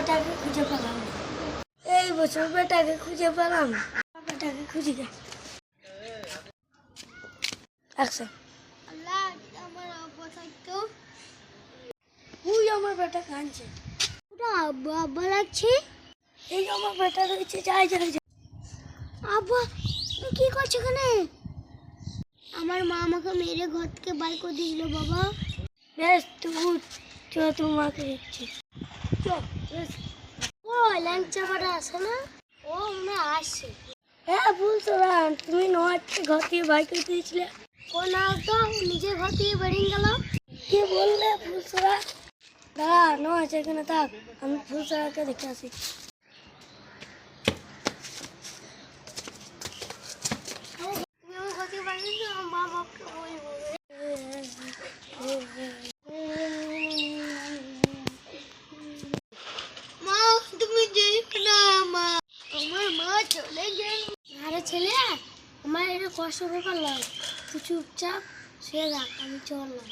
বেটাকে খুঁজে পেলাম না। এই বছর বেটাকে খুঁজে পেলাম না। বেটাকে খুঁজে গে আচ্ছা আল্লাহ আমার আব্বা থাকতো। ওই আমার বেটা কাঁদছে। ওটা আব্বা আব্বা লাগছে। এই আমার বেটা রয়েছে, যাই যাই যাই। আব্বা তুমি কি করছো এখানে? আমার মা আমাকে মেরে ঘর থেকে বাইর করে দিয়েছিল বাবা। বেশ তুই চ, তোমাকে দেখছি। ও ল্যাংচা বাড়া আসে না? ও মনে আসছে। হ্যাঁ ফুলসরা, তুমি নোয়ারকে ঘর থেকে বাইর করে দিয়েছিলে। ও না তো নিজের ঘর থেকে বেরিয়ে গেল। কি বললে ফুলসরা? দাঁড়া, নোয়া এখানে থাক, আমি ফুলসরাকে দেখে আসি। আরে ছেলে, আমার এটা কষ্ট ব্যাপার লাগে, তুই চুপচাপ শুয়ে থাক, আমি চললাম।